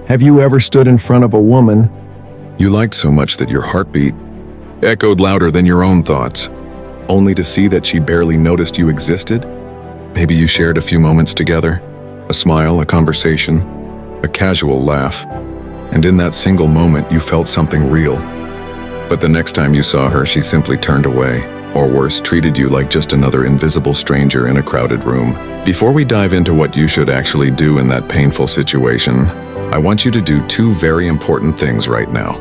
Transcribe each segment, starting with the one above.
Have you ever stood in front of a woman you liked so much that your heartbeat echoed louder than your own thoughts, only to see that she barely noticed you existed? Maybe you shared a few moments together, a smile, a conversation, a casual laugh, and in that single moment you felt something real. But the next time you saw her, she simply turned away, or worse, treated you like just another invisible stranger in a crowded room. Before we dive into what you should actually do in that painful situation, I want you to do two very important things right now.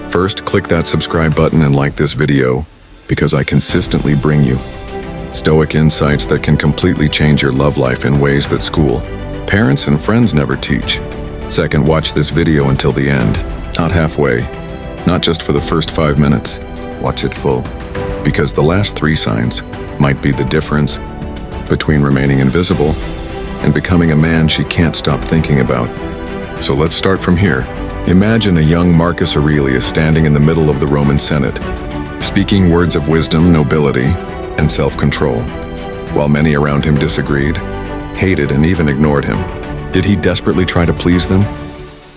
First, click that subscribe button and like this video, because I consistently bring you Stoic insights that can completely change your love life in ways that school, parents, and friends never teach. Second, watch this video until the end, not halfway, not just for the first 5 minutes. Watch it full, because the last 3 signs might be the difference between remaining invisible and becoming a man she can't stop thinking about. So let's start from here. Imagine a young Marcus Aurelius standing in the middle of the Roman Senate, speaking words of wisdom, nobility, and self-control, while many around him disagreed, hated, and even ignored him. Did he desperately try to please them?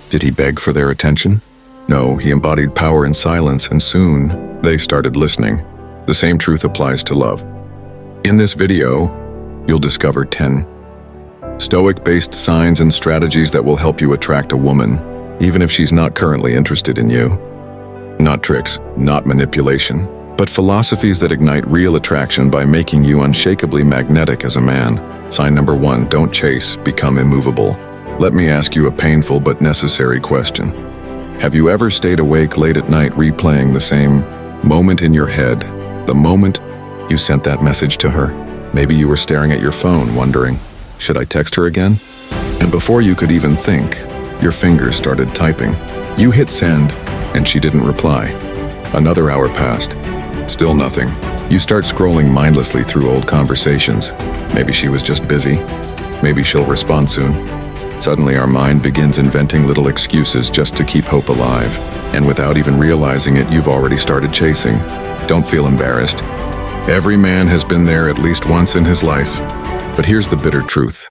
Did he beg for their attention? No, he embodied power in silence, and soon they started listening. The same truth applies to love. In this video, you'll discover 10 Stoic-based signs and strategies that will help you attract a woman, even if she's not currently interested in you. Not tricks, not manipulation, but philosophies that ignite real attraction by making you unshakably magnetic as a man. Sign number 1, don't chase, become immovable. Let me ask you a painful but necessary question. Have you ever stayed awake late at night replaying the same moment in your head, the moment you sent that message to her? Maybe you were staring at your phone wondering, should I text her again? And before you could even think, your fingers started typing. You hit send, and she didn't reply. Another hour passed. Still nothing. You start scrolling mindlessly through old conversations. Maybe she was just busy. Maybe she'll respond soon. Suddenly our mind begins inventing little excuses just to keep hope alive. And without even realizing it, you've already started chasing. Don't feel embarrassed. Every man has been there at least once in his life. But here's the bitter truth.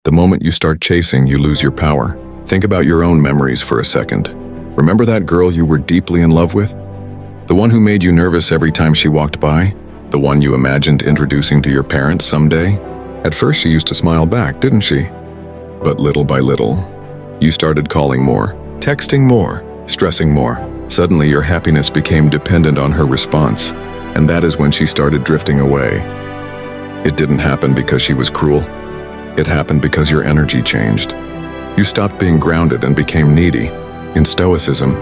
The moment you start chasing, you lose your power. Think about your own memories for a second. Remember that girl you were deeply in love with? The one who made you nervous every time she walked by? The one you imagined introducing to your parents someday? At first she used to smile back, didn't she? But little by little, you started calling more, texting more, stressing more. Suddenly your happiness became dependent on her response, and that is when she started drifting away. It didn't happen because she was cruel. It happened because your energy changed. You stopped being grounded and became needy. In Stoicism,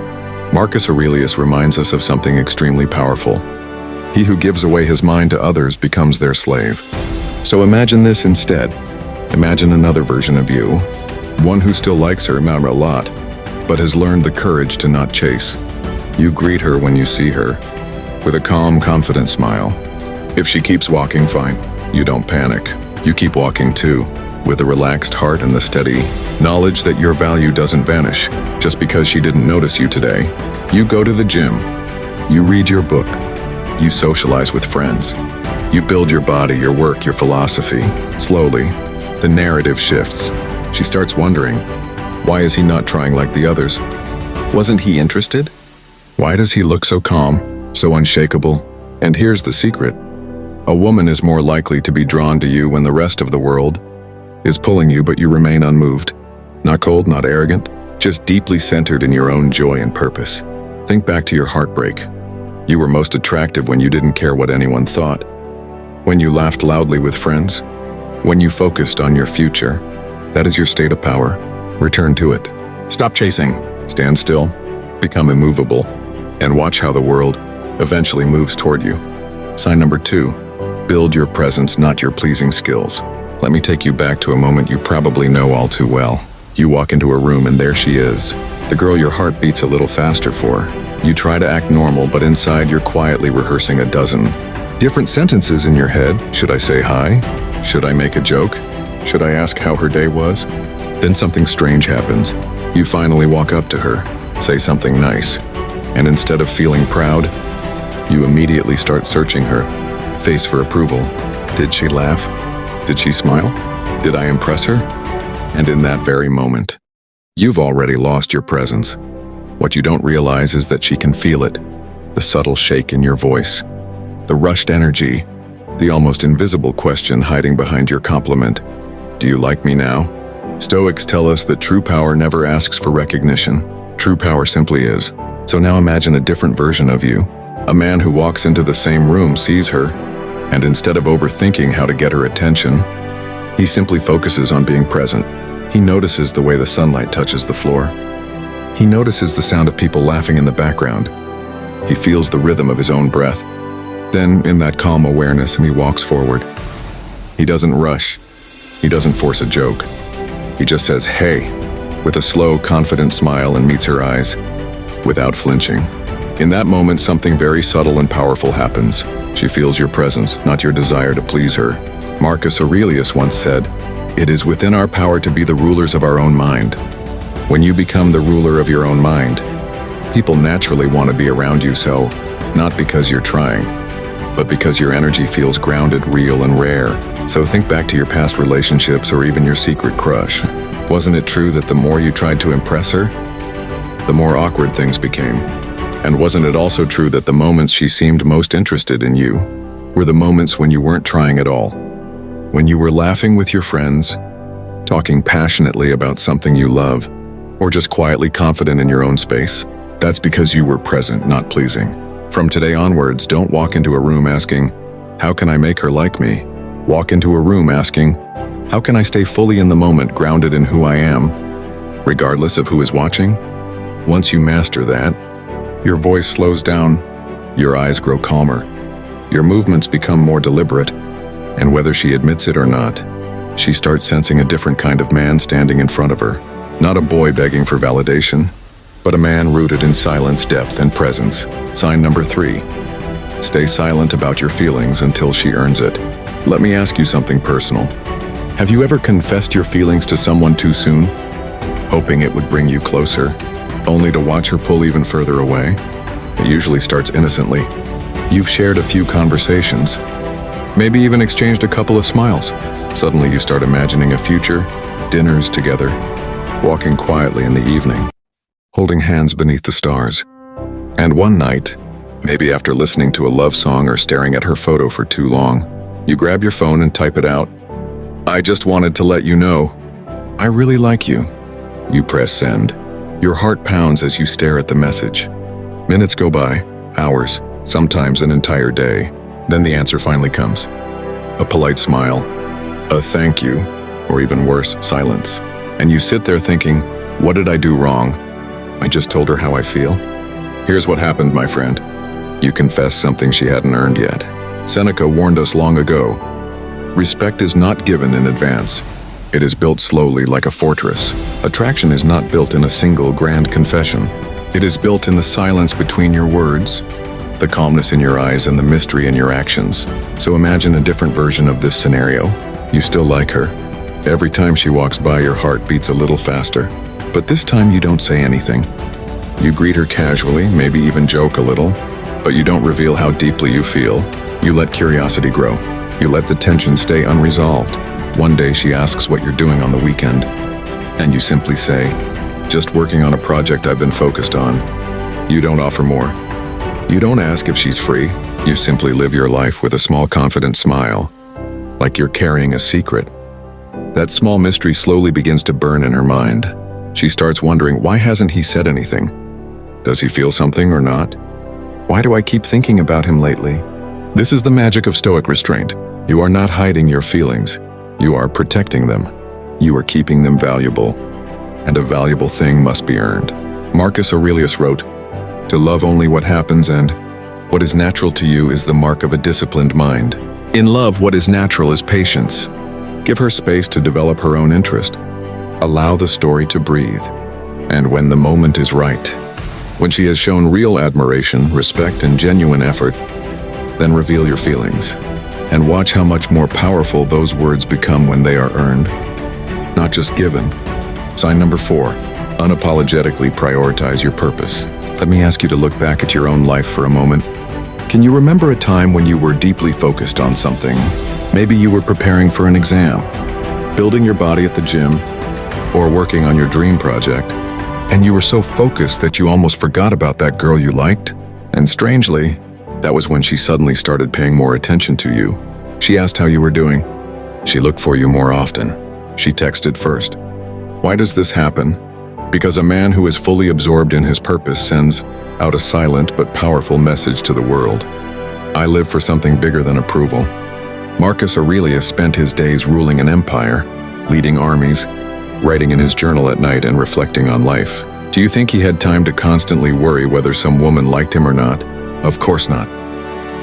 Marcus Aurelius reminds us of something extremely powerful. He who gives away his mind to others becomes their slave. So imagine this instead. Imagine another version of you, one who still likes her a lot, but has learned the courage to not chase. You greet her when you see her, with a calm, confident smile. If she keeps walking, fine. You don't panic. You keep walking too, with a relaxed heart and the steady knowledge that your value doesn't vanish just because she didn't notice you today. You go to the gym. You read your book. You socialize with friends. You build your body, your work, your philosophy. Slowly, the narrative shifts. She starts wondering, why is he not trying like the others? Wasn't he interested? Why does he look so calm, so unshakable? And here's the secret. A woman is more likely to be drawn to you when the rest of the world is pulling you, but you remain unmoved. Not cold, not arrogant, just deeply centered in your own joy and purpose. Think back to your heartbreak. You were most attractive when you didn't care what anyone thought. When you laughed loudly with friends. When you focused on your future. That is your state of power. Return to it. Stop chasing. Stand still. Become immovable. And watch how the world eventually moves toward you. Sign number 2. Build your presence, not your pleasing skills. Let me take you back to a moment you probably know all too well. You walk into a room and there she is, the girl your heart beats a little faster for. You try to act normal, but inside you're quietly rehearsing a dozen different sentences in your head. Should I say hi? Should I make a joke? Should I ask how her day was? Then something strange happens. You finally walk up to her, say something nice, and instead of feeling proud, you immediately start searching her face for approval. Did she laugh? Did she smile? Did I impress her? And in that very moment, You've already lost your presence. What you don't realize is that she can feel it. The subtle shake in your voice, the rushed energy, the almost invisible question hiding behind your compliment. Do you like me now? Stoics tell us that true power never asks for recognition. True power simply is. So now imagine a different version of you. A man who walks into the same room sees her, and instead of overthinking how to get her attention, he simply focuses on being present. He notices the way the sunlight touches the floor. He notices the sound of people laughing in the background. He feels the rhythm of his own breath. Then, in that calm awareness, he walks forward. He doesn't rush. He doesn't force a joke. He just says, "Hey," with a slow, confident smile and meets her eyes, without flinching. In that moment, something very subtle and powerful happens. She feels your presence, not your desire to please her. Marcus Aurelius once said, "It is within our power to be the rulers of our own mind." When you become the ruler of your own mind, people naturally want to be around you, so not because you're trying, but because your energy feels grounded, real, and rare. So think back to your past relationships or even your secret crush. Wasn't it true that the more you tried to impress her, the more awkward things became? And wasn't it also true that the moments she seemed most interested in you were the moments when you weren't trying at all? When you were laughing with your friends, talking passionately about something you love, or just quietly confident in your own space? That's because you were present, not pleasing. From today onwards, don't walk into a room asking, "How can I make her like me?" Walk into a room asking, "How can I stay fully in the moment, grounded in who I am, regardless of who is watching?" Once you master that, your voice slows down, your eyes grow calmer, your movements become more deliberate, and whether she admits it or not, she starts sensing a different kind of man standing in front of her. Not a boy begging for validation, but a man rooted in silence, depth, and presence. Sign number 3. Stay silent about your feelings until she earns it. Let me ask you something personal. Have you ever confessed your feelings to someone too soon, hoping it would bring you closer, only to watch her pull even further away? It usually starts innocently. You've shared a few conversations, maybe even exchanged a couple of smiles. Suddenly you start imagining a future, dinners together, walking quietly in the evening, holding hands beneath the stars. And one night, maybe after listening to a love song or staring at her photo for too long, you grab your phone and type it out. "I just wanted to let you know, I really like you." You press send. Your heart pounds as you stare at the message. Minutes go by, hours, sometimes an entire day. Then the answer finally comes. A polite smile, a thank you, or even worse, silence. And you sit there thinking, what did I do wrong? I just told her how I feel. Here's what happened, my friend. You confessed something she hadn't earned yet. Seneca warned us long ago. Respect is not given in advance. It is built slowly like a fortress. Attraction is not built in a single grand confession. It is built in the silence between your words, the calmness in your eyes, and the mystery in your actions. So imagine a different version of this scenario. You still like her. Every time she walks by, your heart beats a little faster. But this time you don't say anything. You greet her casually, maybe even joke a little, but you don't reveal how deeply you feel. You let curiosity grow. You let the tension stay unresolved. One day she asks what you're doing on the weekend, and you simply say, "Just working on a project I've been focused on." You don't offer more. You don't ask if she's free. You simply live your life with a small confident smile, like you're carrying a secret. That small mystery slowly begins to burn in her mind. She starts wondering, why hasn't he said anything? Does he feel something or not? Why do I keep thinking about him lately? This is the magic of Stoic restraint. You are not hiding your feelings. You are protecting them. You are keeping them valuable. And a valuable thing must be earned. Marcus Aurelius wrote, "To love only what happens and what is natural to you is the mark of a disciplined mind." In love, what is natural is patience. Give her space to develop her own interest. Allow the story to breathe. And when the moment is right, when she has shown real admiration, respect, and genuine effort, then reveal your feelings. And watch how much more powerful those words become when they are earned, not just given. Sign number 4, unapologetically prioritize your purpose. Let me ask you to look back at your own life for a moment. Can you remember a time when you were deeply focused on something? Maybe you were preparing for an exam, building your body at the gym, or working on your dream project, and you were so focused that you almost forgot about that girl you liked. And strangely, that was when she suddenly started paying more attention to you. She asked how you were doing. She looked for you more often. She texted first. Why does this happen? Because a man who is fully absorbed in his purpose sends out a silent but powerful message to the world. I live for something bigger than approval. Marcus Aurelius spent his days ruling an empire, leading armies, writing in his journal at night and reflecting on life. Do you think he had time to constantly worry whether some woman liked him or not? Of course not.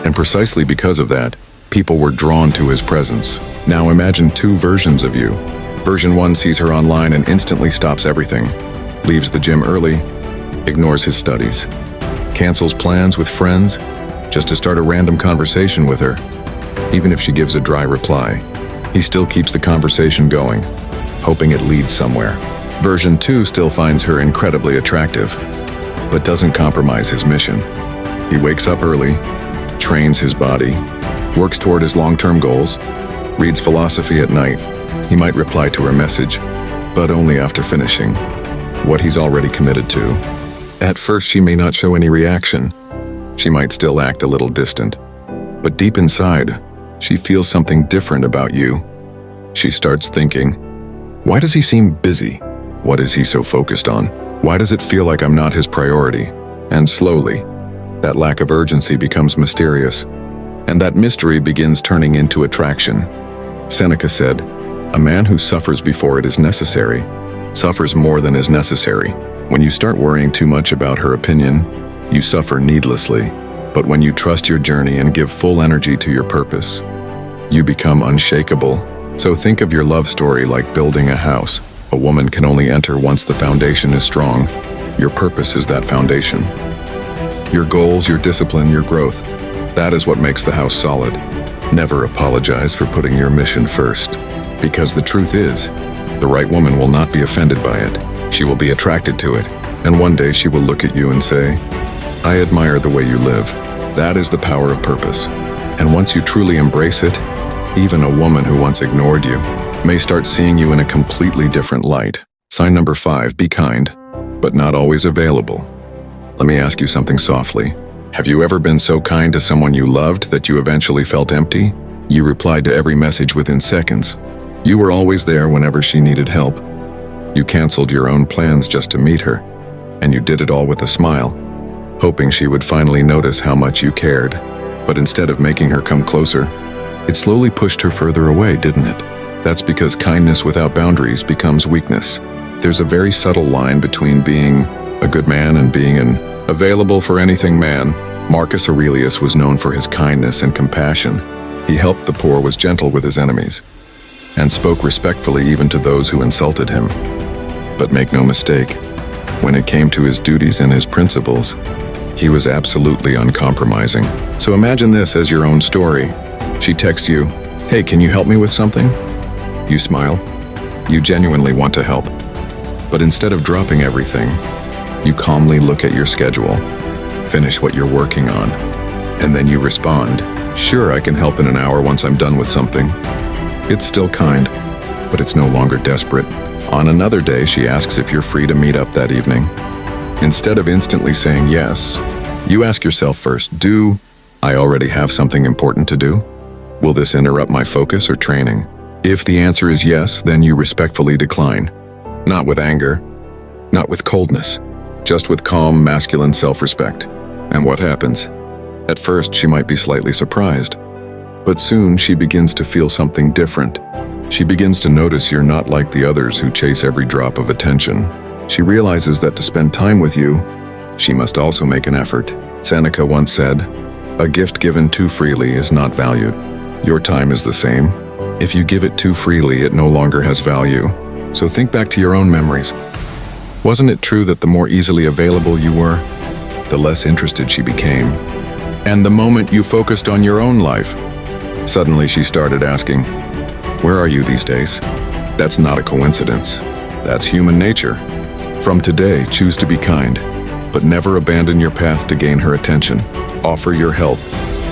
And precisely because of that, people were drawn to his presence. Now imagine two versions of you. Version 1 sees her online and instantly stops everything, leaves the gym early, ignores his studies, cancels plans with friends just to start a random conversation with her. Even if she gives a dry reply, he still keeps the conversation going, hoping it leads somewhere. Version 2 still finds her incredibly attractive, but doesn't compromise his mission. He wakes up early, trains his body, works toward his long-term goals, reads philosophy at night. He might reply to her message, but only after finishing what he's already committed to. At first, she may not show any reaction. She might still act a little distant. But deep inside, she feels something different about you. She starts thinking, why does he seem busy? What is he so focused on? Why does it feel like I'm not his priority? And slowly, that lack of urgency becomes mysterious. And that mystery begins turning into attraction. Seneca said, a man who suffers before it is necessary suffers more than is necessary. When you start worrying too much about her opinion, you suffer needlessly. But when you trust your journey and give full energy to your purpose, you become unshakable. So think of your love story like building a house. A woman can only enter once the foundation is strong. Your purpose is that foundation. Your goals, your discipline, your growth. That is what makes the house solid. Never apologize for putting your mission first. Because the truth is, the right woman will not be offended by it. She will be attracted to it. And one day she will look at you and say, I admire the way you live. That is the power of purpose. And once you truly embrace it, even a woman who once ignored you may start seeing you in a completely different light. Sign number 5, be kind, but not always available. Let me ask you something softly. Have you ever been so kind to someone you loved that you eventually felt empty? You replied to every message within seconds. You were always there whenever she needed help. You canceled your own plans just to meet her, and you did it all with a smile, hoping she would finally notice how much you cared. But instead of making her come closer, it slowly pushed her further away, didn't it? That's because kindness without boundaries becomes weakness. There's a very subtle line between being a good man and being an available for anything man. Marcus Aurelius was known for his kindness and compassion. He helped the poor, was gentle with his enemies, and spoke respectfully even to those who insulted him. But make no mistake, when it came to his duties and his principles, he was absolutely uncompromising. So imagine this as your own story. She texts you, hey, can you help me with something? You smile. You genuinely want to help. But instead of dropping everything, you calmly look at your schedule, finish what you're working on, and then you respond, sure, I can help in an hour once I'm done with something. It's still kind, but it's no longer desperate. On another day, she asks if you're free to meet up that evening. Instead of instantly saying yes, you ask yourself first, do I already have something important to do? Will this interrupt my focus or training? If the answer is yes, then you respectfully decline. Not with anger, not with coldness, just with calm, masculine self-respect. And what happens? At first, she might be slightly surprised, but soon she begins to feel something different. She begins to notice you're not like the others who chase every drop of attention. She realizes that to spend time with you, she must also make an effort. Seneca once said, a gift given too freely is not valued. Your time is the same. If you give it too freely, it no longer has value. So think back to your own memories. Wasn't it true that the more easily available you were, the less interested she became? And the moment you focused on your own life, suddenly she started asking, where are you these days? That's not a coincidence. That's human nature. From today, choose to be kind, but never abandon your path to gain her attention. Offer your help,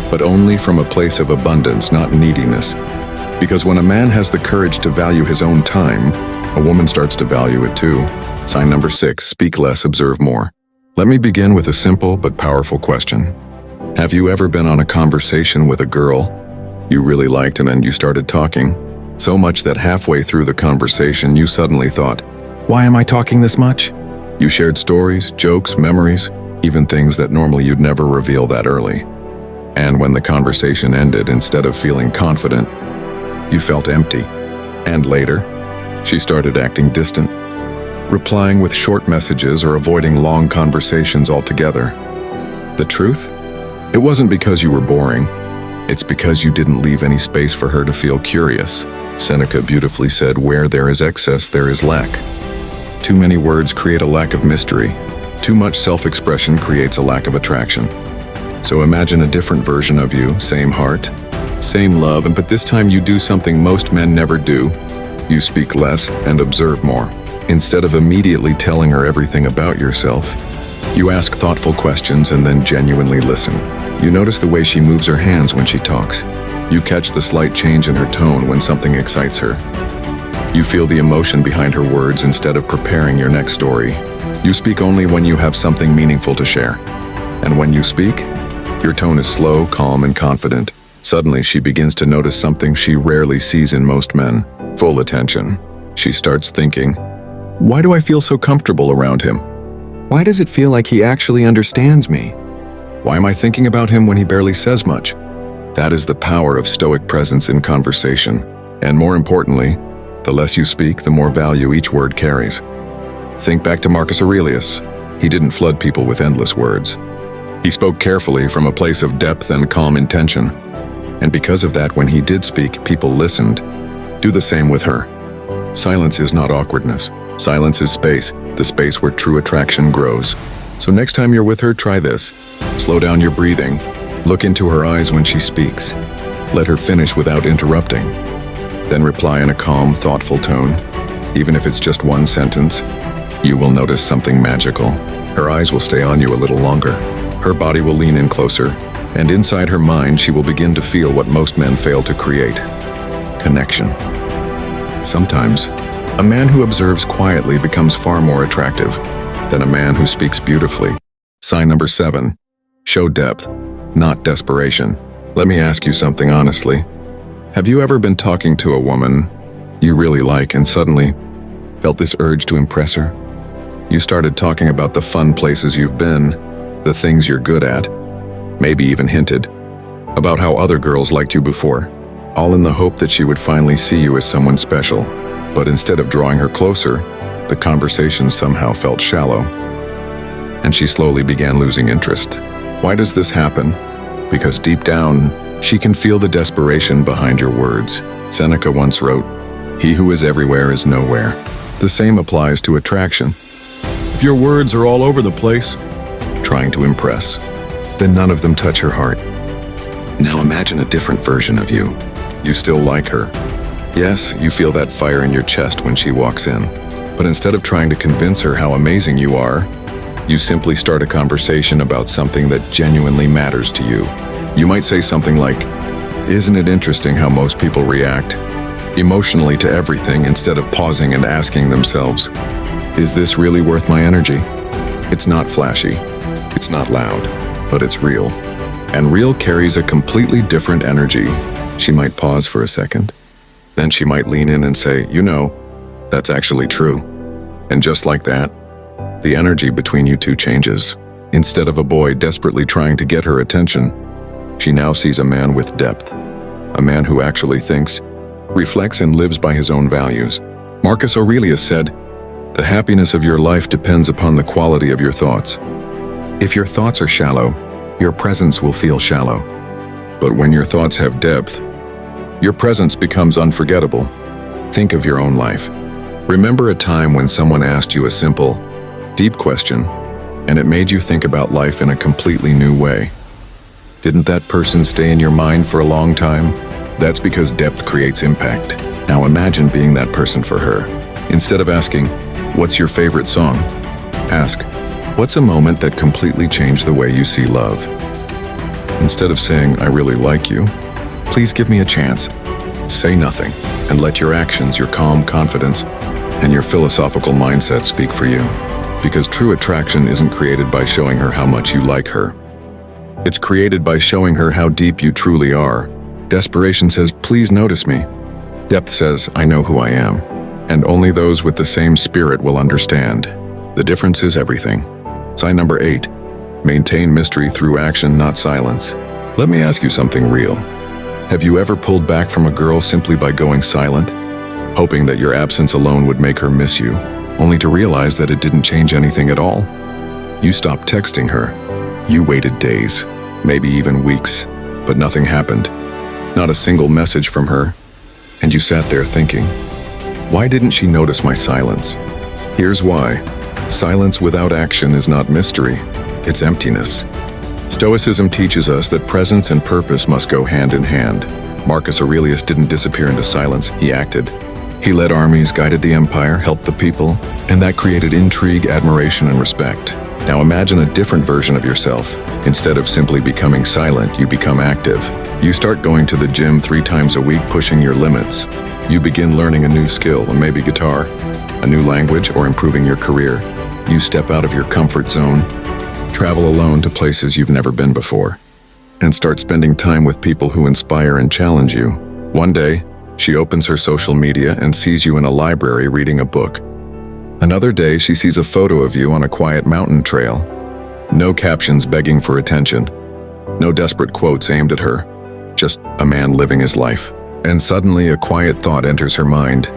but only from a place of abundance, not neediness. Because when a man has the courage to value his own time, A woman starts to value it too. Sign number 6, speak less, observe more. Let me begin with a simple but powerful question. Have you ever been on a conversation with a girl you really liked and then you started talking? So much that halfway through the conversation you suddenly thought, why am I talking this much? You shared stories, jokes, memories, even things that normally you'd never reveal that early. And when the conversation ended, instead of feeling confident, you felt empty. And later, she started acting distant, replying with short messages or avoiding long conversations altogether. The truth? It wasn't because you were boring. It's because you didn't leave any space for her to feel curious. Seneca beautifully said, where there is excess, there is lack. Too many words create a lack of mystery. Too much self-expression creates a lack of attraction. So imagine a different version of you, same heart, same love, but this time you do something most men never do. You speak less and observe more. Instead of immediately telling her everything about yourself, you ask thoughtful questions and then genuinely listen. You notice the way she moves her hands when she talks. You catch the slight change in her tone when something excites her. You feel the emotion behind her words instead of preparing your next story. You speak only when you have something meaningful to share. And when you speak, your tone is slow, calm, and confident. Suddenly, she begins to notice something she rarely sees in most men: full attention. She starts thinking, why do I feel so comfortable around him? Why does it feel like he actually understands me? Why am I thinking about him when he barely says much? That is the power of Stoic presence in conversation. And more importantly, the less you speak, the more value each word carries. Think back to Marcus Aurelius. He didn't flood people with endless words. He spoke carefully from a place of depth and calm intention. And because of that, when he did speak, people listened. Do the same with her. Silence is not awkwardness. Silence is space, the space where true attraction grows. So next time you're with her, try this. Slow down your breathing. Look into her eyes when she speaks. Let her finish without interrupting. Then reply in a calm, thoughtful tone. Even if it's just one sentence, you will notice something magical. Her eyes will stay on you a little longer. Her body will lean in closer. And inside her mind, she will begin to feel what most men fail to create: connection. Sometimes, a man who observes quietly becomes far more attractive than a man who speaks beautifully. Sign number 7, show depth, not desperation. Let me ask you something honestly. Have you ever been talking to a woman you really like and suddenly felt this urge to impress her? You started talking about the fun places you've been, the things you're good at, maybe even hinted about how other girls liked you before, all in the hope that she would finally see you as someone special. But instead of drawing her closer, the conversation somehow felt shallow, and she slowly began losing interest. Why does this happen? Because deep down, she can feel the desperation behind your words. Seneca once wrote, "He who is everywhere is nowhere." The same applies to attraction. If your words are all over the place, trying to impress, then none of them touch her heart. Now imagine a different version of you. You still like her. Yes, you feel that fire in your chest when she walks in. But instead of trying to convince her how amazing you are, you simply start a conversation about something that genuinely matters to you. You might say something like, "Isn't it interesting how most people react emotionally to everything instead of pausing and asking themselves, is this really worth my energy?" It's not flashy, it's not loud, but it's real. And real carries a completely different energy. She might pause for a second. Then she might lean in and say, "You know, that's actually true." And just like that, the energy between you two changes. Instead of a boy desperately trying to get her attention, she now sees a man with depth. A man who actually thinks, reflects, and lives by his own values. Marcus Aurelius said, "The happiness of your life depends upon the quality of your thoughts." If your thoughts are shallow, your presence will feel shallow. But when your thoughts have depth, your presence becomes unforgettable. Think of your own life. Remember a time when someone asked you a simple, deep question, and it made you think about life in a completely new way. Didn't that person stay in your mind for a long time? That's because depth creates impact. Now imagine being that person for her. Instead of asking, "What's your favorite song?" ask, "What's a moment that completely changed the way you see love?" Instead of saying, "I really like you, please give me a chance," say nothing and let your actions, your calm confidence, and your philosophical mindset speak for you. Because true attraction isn't created by showing her how much you like her. It's created by showing her how deep you truly are. Desperation says, please notice me. Depth says, I know who I am. And only those with the same spirit will understand. The difference is everything. Sign number 8. Maintain mystery through action, not silence. Let me ask you something real. Have you ever pulled back from a girl simply by going silent, hoping that your absence alone would make her miss you, only to realize that it didn't change anything at all? You stopped texting her. You waited days, maybe even weeks, but nothing happened. Not a single message from her. And you sat there thinking, why didn't she notice my silence? Here's why. Silence without action is not mystery, it's emptiness. Stoicism teaches us that presence and purpose must go hand in hand. Marcus Aurelius didn't disappear into silence, he acted. He led armies, guided the empire, helped the people, and that created intrigue, admiration, and respect. Now imagine a different version of yourself. Instead of simply becoming silent, you become active. You start going to the gym 3 times a week, pushing your limits. You begin learning a new skill, maybe guitar, a new language, or improving your career. You step out of your comfort zone, travel alone to places you've never been before, and start spending time with people who inspire and challenge you. One day, she opens her social media and sees you in a library reading a book. Another day, she sees a photo of you on a quiet mountain trail. No captions begging for attention. No desperate quotes aimed at her. Just a man living his life. And suddenly, a quiet thought enters her mind.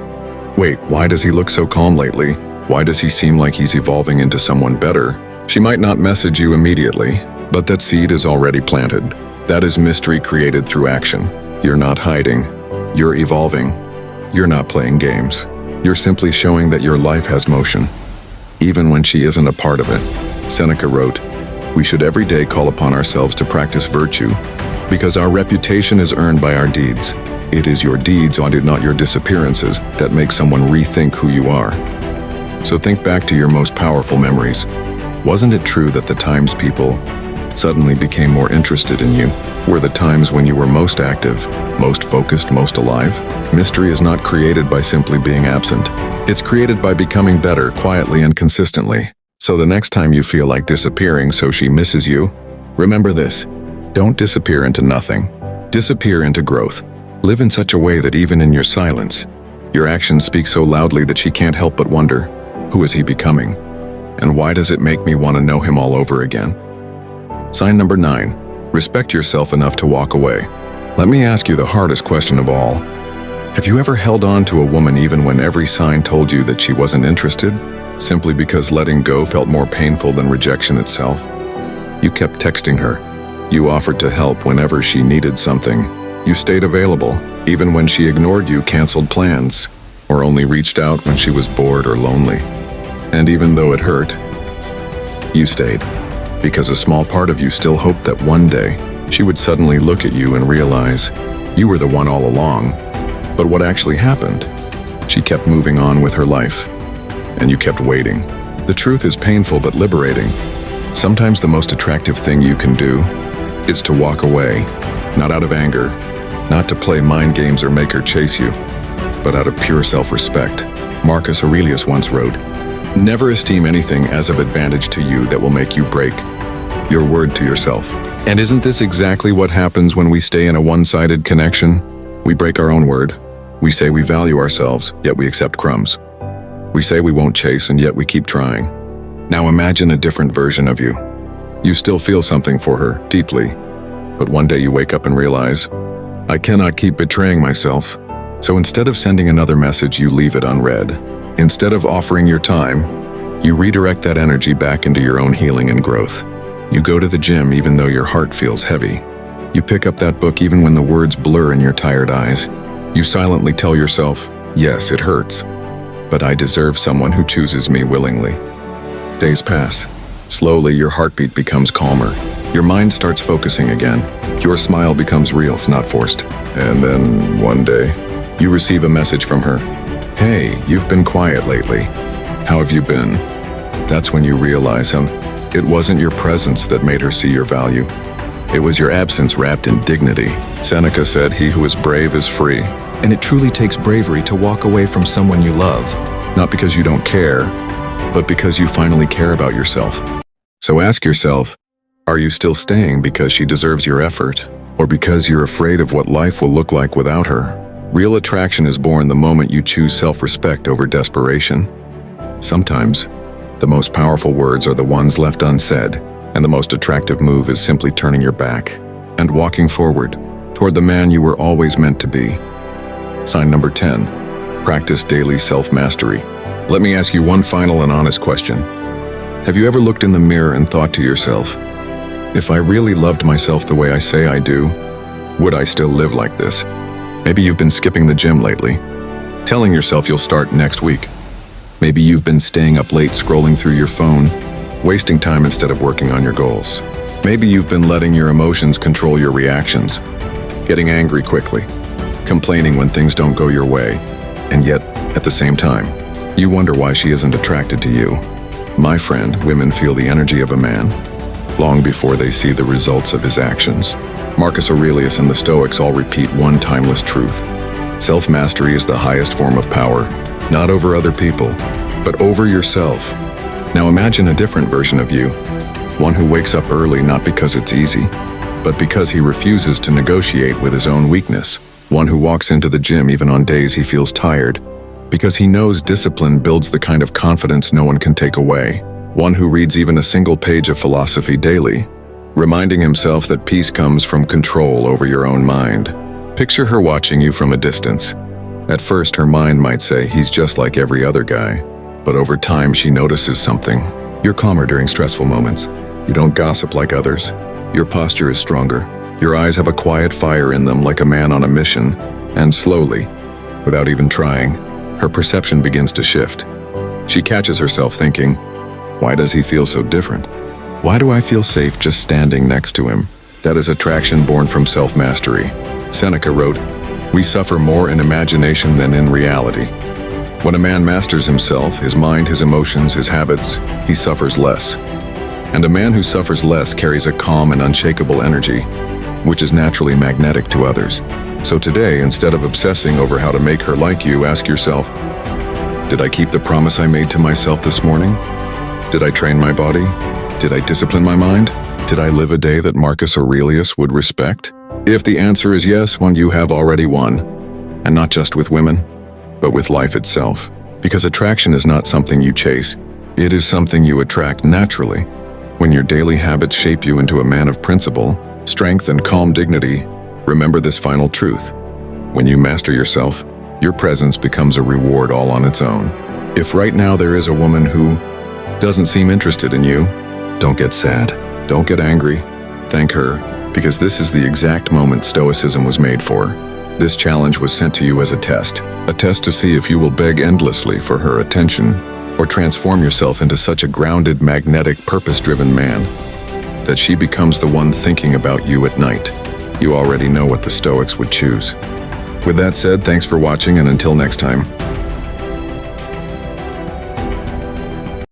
Wait, why does he look so calm lately? Why does he seem like he's evolving into someone better? She might not message you immediately, but that seed is already planted. That is mystery created through action. You're not hiding. You're evolving. You're not playing games. You're simply showing that your life has motion, even when she isn't a part of it. Seneca wrote, "We should every day call upon ourselves to practice virtue, because our reputation is earned by our deeds. It is your deeds, not your disappearances, that make someone rethink who you are." So think back to your most powerful memories. Wasn't it true that the times people suddenly became more interested in you were the times when you were most active, most focused, most alive? Mystery is not created by simply being absent. It's created by becoming better, quietly and consistently. So the next time you feel like disappearing so she misses you, remember this: don't disappear into nothing. Disappear into growth. Live in such a way that even in your silence, your actions speak so loudly that she can't help but wonder, who is he becoming? And why does it make me want to know him all over again? Sign number 9. Respect yourself enough to walk away. Let me ask you the hardest question of all. Have you ever held on to a woman even when every sign told you that she wasn't interested, simply because letting go felt more painful than rejection itself? You kept texting her. You offered to help whenever she needed something. You stayed available, even when she ignored you, canceled plans, or only reached out when she was bored or lonely. And even though it hurt, you stayed, because a small part of you still hoped that one day she would suddenly look at you and realize you were the one all along. But what actually happened? She kept moving on with her life, and you kept waiting. The truth is painful but liberating. Sometimes the most attractive thing you can do is to walk away, not out of anger, not to play mind games or make her chase you, but out of pure self-respect. Marcus Aurelius once wrote, "Never esteem anything as of advantage to you that will make you break your word to yourself." And isn't this exactly what happens when we stay in a one-sided connection? We break our own word. We say we value ourselves, yet we accept crumbs. We say we won't chase, and yet we keep trying. Now imagine a different version of you. You still feel something for her, deeply. But one day you wake up and realize, I cannot keep betraying myself. So instead of sending another message, you leave it unread. Instead of offering your time, you redirect that energy back into your own healing and growth. You go to the gym even though your heart feels heavy. You pick up that book even when the words blur in your tired eyes. You silently tell yourself, yes, it hurts, but I deserve someone who chooses me willingly. Days pass. Slowly, your heartbeat becomes calmer. Your mind starts focusing again. Your smile becomes real, not forced. And then, one day, you receive a message from her. Hey, you've been quiet lately. How have you been? That's when you realize it wasn't your presence that made her see your value. It was your absence wrapped in dignity. Seneca said, he who is brave is free. And it truly takes bravery to walk away from someone you love. not because you don't care, but because you finally care about yourself. So ask yourself, are you still staying because she deserves your effort, or because you're afraid of what life will look like without her? Real attraction is born the moment you choose self-respect over desperation. Sometimes, the most powerful words are the ones left unsaid, and the most attractive move is simply turning your back and walking forward toward the man you were always meant to be. Sign number 10. Practice daily self-mastery. Let me ask you one final and honest question. Have you ever looked in the mirror and thought to yourself, if I really loved myself the way I say I do, would I still live like this? Maybe you've been skipping the gym lately, telling yourself you'll start next week. Maybe you've been staying up late scrolling through your phone, wasting time instead of working on your goals. Maybe you've been letting your emotions control your reactions, getting angry quickly, complaining when things don't go your way, and yet, at the same time, you wonder why she isn't attracted to you. My friend, women feel the energy of a man long before they see the results of his actions. Marcus Aurelius and the Stoics all repeat one timeless truth. Self-mastery is the highest form of power, not over other people, but over yourself. Now imagine a different version of you, one who wakes up early not because it's easy, but because he refuses to negotiate with his own weakness. One who walks into the gym even on days he feels tired, because he knows discipline builds the kind of confidence no one can take away. One who reads even a single page of philosophy daily, reminding himself that peace comes from control over your own mind. Picture her watching you from a distance. At first, her mind might say he's just like every other guy, but over time she notices something. You're calmer during stressful moments. You don't gossip like others. Your posture is stronger. Your eyes have a quiet fire in them like a man on a mission, and slowly, without even trying, her perception begins to shift. She catches herself thinking, why does he feel so different? Why do I feel safe just standing next to him? That is attraction born from self-mastery. Seneca wrote, we suffer more in imagination than in reality. When a man masters himself, his mind, his emotions, his habits, he suffers less. And a man who suffers less carries a calm and unshakable energy, which is naturally magnetic to others. So today, instead of obsessing over how to make her like you, ask yourself, did I keep the promise I made to myself this morning? Did I train my body? Did I discipline my mind? Did I live a day that Marcus Aurelius would respect? If the answer is yes, you have already won. And not just with women, but with life itself. Because attraction is not something you chase. It is something you attract naturally. When your daily habits shape you into a man of principle, strength, and calm dignity, remember this final truth. When you master yourself, your presence becomes a reward all on its own. If right now there is a woman who doesn't seem interested in you, don't get sad. Don't get angry. Thank her, because this is the exact moment Stoicism was made for. This challenge was sent to you as a test to see if you will beg endlessly for her attention, or transform yourself into such a grounded, magnetic, purpose-driven man that she becomes the one thinking about you at night. You already know what the Stoics would choose. With that said, thanks for watching, and until next time.